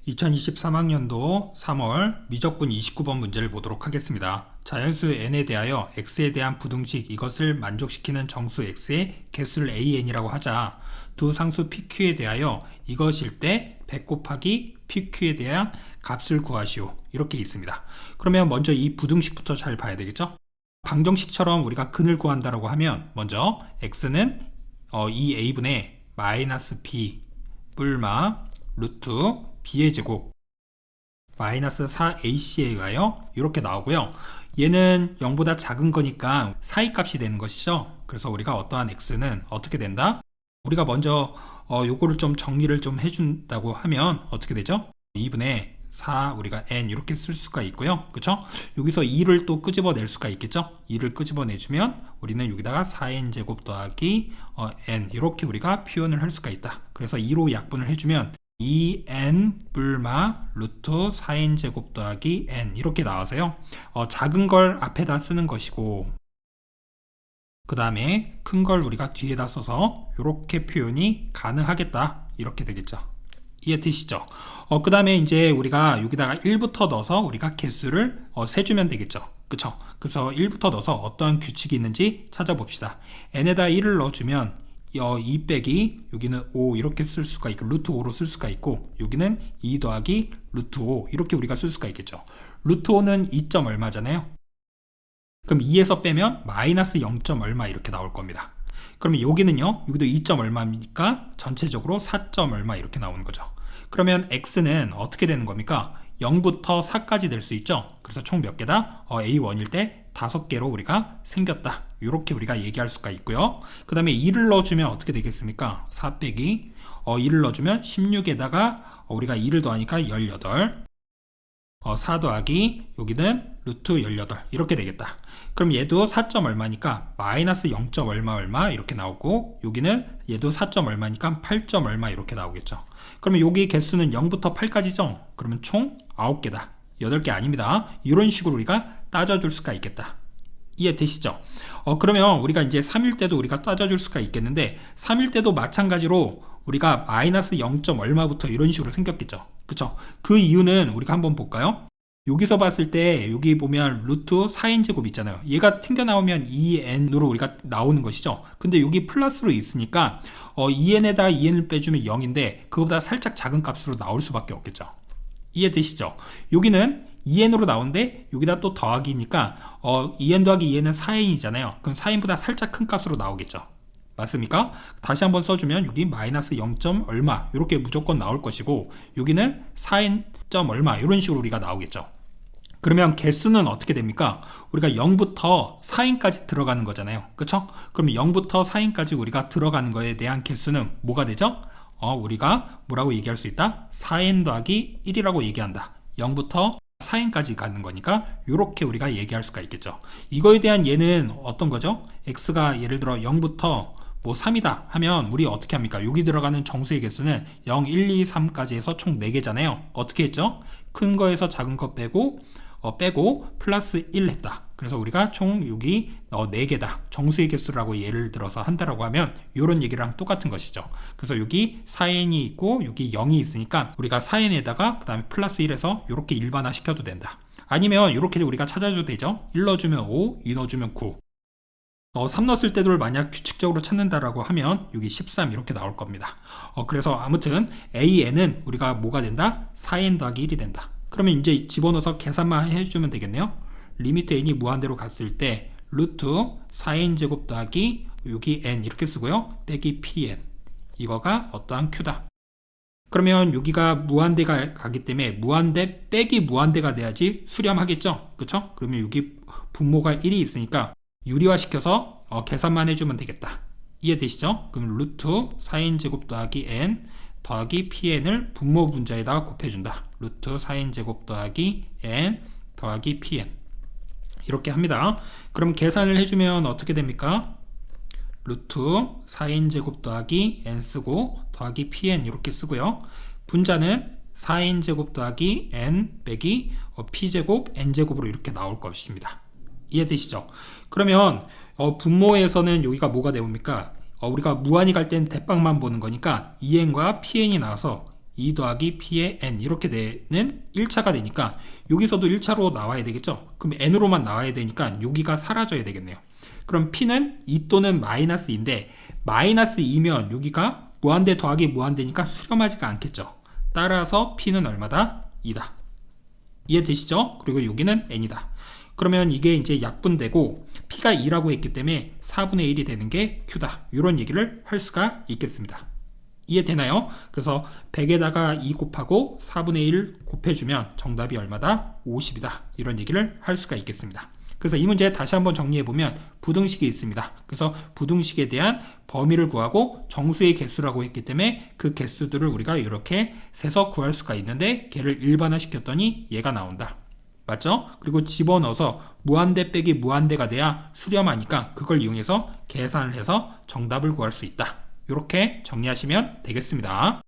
2023학년도 3월 미적분 29번 문제를 보도록 하겠습니다. 자연수 n에 대하여 x에 대한 부등식 이것을 만족시키는 정수 x의 개수를 an이라고 하자 두 상수 pq에 대하여 이것일 때 100 곱하기 pq에 대한 값을 구하시오 이렇게 있습니다. 그러면 먼저 이 부등식부터 잘 봐야 되겠죠? 방정식처럼 우리가 근을 구한다라고 하면 먼저 x는 이 a분의 마이너스 b 뿔마 루트 b의 제곱 마이너스 4ac에 의하여 이렇게 나오고요. 얘는 0보다 작은 거니까 사이값이 되는 것이죠. 그래서 우리가 어떠한 x는 어떻게 된다? 우리가 먼저 요거를 좀 정리를 좀 해준다고 하면 어떻게 되죠? 2분의 4 우리가 n 이렇게 쓸 수가 있고요. 그쵸? 여기서 2를 또 끄집어낼 수가 있겠죠? 2를 끄집어내주면 우리는 여기다가 4n 제곱 더하기 n 이렇게 우리가 표현을 할 수가 있다. 그래서 2로 약분을 해주면 2n 뿔마 루트 4n 제곱 더하기 n 이렇게 나와서요. 작은 걸 앞에다 쓰는 것이고 그 다음에 큰 걸 우리가 뒤에다 써서 이렇게 표현이 가능하겠다 이렇게 되겠죠. 이해되시죠? 그 다음에 이제 우리가 여기다가 1부터 넣어서 우리가 개수를 세주면 되겠죠. 그쵸? 그래서 1부터 넣어서 어떠한 규칙이 있는지 찾아봅시다. n에다 1을 넣어주면 2 빼기 여기는 5 이렇게 쓸 수가 있고 루트 5로 쓸 수가 있고 여기는 2 더하기 루트 5 이렇게 우리가 쓸 수가 있겠죠. 루트 5는 2점 얼마잖아요. 그럼 2에서 빼면 마이너스 0. 얼마 이렇게 나올 겁니다. 그러면 여기는요, 여기도 2점 얼마니까 전체적으로 4점 얼마 이렇게 나오는 거죠. 그러면 x는 어떻게 되는 겁니까? 0부터 4까지 될 수 있죠. 그래서 총 몇 개다? A1일 때 5개로 우리가 생겼다. 이렇게 우리가 얘기할 수가 있고요. 그 다음에 2를 넣어주면 어떻게 되겠습니까? 4 빼기 2를 넣어주면 16에다가 우리가 2를 더하니까 18 4 더하기 여기는 루트 18 이렇게 되겠다. 그럼 얘도 4점 얼마니까 마이너스 0. 얼마 이렇게 나오고 여기는 얘도 4점 얼마니까 8점 얼마 이렇게 나오겠죠. 그러면 여기 개수는 0부터 8까지죠. 그러면 총 9개다. 8개 아닙니다. 이런 식으로 우리가 따져줄 수가 있겠다. 이해되시죠? 그러면 우리가 이제 3일 때도 우리가 따져줄 수가 있겠는데 3일 때도 마찬가지로 우리가 마이너스 0. 얼마부터 이런 식으로 생겼겠죠. 그쵸? 그 이유는 우리가 한번 볼까요? 여기서 봤을 때 여기 보면 루트 4n 제곱 있잖아요. 얘가 튕겨 나오면 2n으로 우리가 나오는 것이죠. 근데 여기 플러스로 있으니까 2n에다가 2n을 빼주면 0인데 그거보다 살짝 작은 값으로 나올 수밖에 없겠죠. 이해되시죠? 여기는 2n으로 나오는데 여기다 또 더하기니까 2n 더하기 2n은 4n이잖아요. 그럼 4n보다 살짝 큰 값으로 나오겠죠. 맞습니까? 다시 한번 써주면 여기 마이너스 0. 얼마 이렇게 무조건 나올 것이고 여기는 4n 점 얼마 이런 식으로 우리가 나오겠죠. 그러면 개수는 어떻게 됩니까? 우리가 0부터 4n까지 들어가는 거잖아요. 그쵸? 그럼 0부터 4n까지 우리가 들어가는 거에 대한 개수는 뭐가 되죠? 우리가 뭐라고 얘기할 수 있다? 4n 더하기 1이라고 얘기한다. 0부터 4n까지 가는 거니까 이렇게 우리가 얘기할 수가 있겠죠. 이거에 대한 얘는 어떤 거죠? x가 예를 들어 0부터 3이다 하면 우리 어떻게 합니까? 여기 들어가는 정수의 개수는 0, 1, 2, 3까지 해서 총 4개잖아요. 어떻게 했죠? 큰 거에서 작은 거 빼고 플러스 1 했다. 그래서 우리가 총 여기 4개다. 정수의 개수라고 예를 들어서 한다라고 하면 이런 얘기랑 똑같은 것이죠. 그래서 여기 4n이 있고 여기 0이 있으니까 우리가 4n에다가 그 다음에 플러스 1해서 이렇게 일반화 시켜도 된다. 아니면 이렇게 우리가 찾아줘도 되죠. 1 넣어주면 5, 2 넣어주면 9. 3 넣었을 때도 만약 규칙적으로 찾는다라고 하면 여기 13 이렇게 나올 겁니다. 그래서 아무튼 AN은 우리가 뭐가 된다? 4N 더하기 1이 된다. 그러면 이제 집어넣어서 계산만 해주면 되겠네요. 리미트 N이 무한대로 갔을 때 루트 4N 제곱 더하기 여기 N 이렇게 쓰고요. 빼기 PN 이거가 어떠한 Q다. 그러면 여기가 무한대가 가기 때문에 무한대 빼기 무한대가 돼야지 수렴하겠죠. 그쵸? 그러면 여기 분모가 1이 있으니까 유리화시켜서 계산만 해주면 되겠다. 이해되시죠? 그럼 루트 4n 제곱 더하기 n 더하기 pn을 분모 분자에다가 곱해준다. 루트 4n 제곱 더하기 n 더하기 pn 이렇게 합니다. 그럼 계산을 해주면 어떻게 됩니까? 루트 4n 제곱 더하기 n 쓰고 더하기 pn 이렇게 쓰고요. 분자는 4n 제곱 더하기 n 빼기 p제곱 n제곱으로 이렇게 나올 것입니다. 이해되시죠? 그러면 분모에서는 여기가 뭐가 되옵니까? 우리가 무한히 갈 때는 대빵만 보는 거니까 2n과 pn이 나와서 2 더하기 P의 N 이렇게 되는 1차가 되니까 여기서도 1차로 나와야 되겠죠. 그럼 N으로만 나와야 되니까 여기가 사라져야 되겠네요. 그럼 P는 2 또는 마이너스 2인데 마이너스 2면 여기가 무한대 더하기 무한대니까 수렴하지가 않겠죠. 따라서 P는 얼마다? 2다. 이해되시죠? 그리고 여기는 N이다. 그러면 이게 이제 약분되고 P가 2라고 했기 때문에 4분의 1이 되는 게 Q다. 이런 얘기를 할 수가 있겠습니다. 이해되나요? 그래서 100에다가 2 곱하고 4분의 1 곱해주면 정답이 얼마다? 50이다. 이런 얘기를 할 수가 있겠습니다. 그래서 이 문제 다시 한번 정리해보면 부등식이 있습니다. 그래서 부등식에 대한 범위를 구하고 정수의 개수라고 했기 때문에 그 개수들을 우리가 이렇게 세서 구할 수가 있는데 걔를 일반화시켰더니 얘가 나온다. 맞죠? 그리고 집어넣어서 무한대 빼기 무한대가 돼야 수렴하니까 그걸 이용해서 계산을 해서 정답을 구할 수 있다. 이렇게 정리하시면 되겠습니다.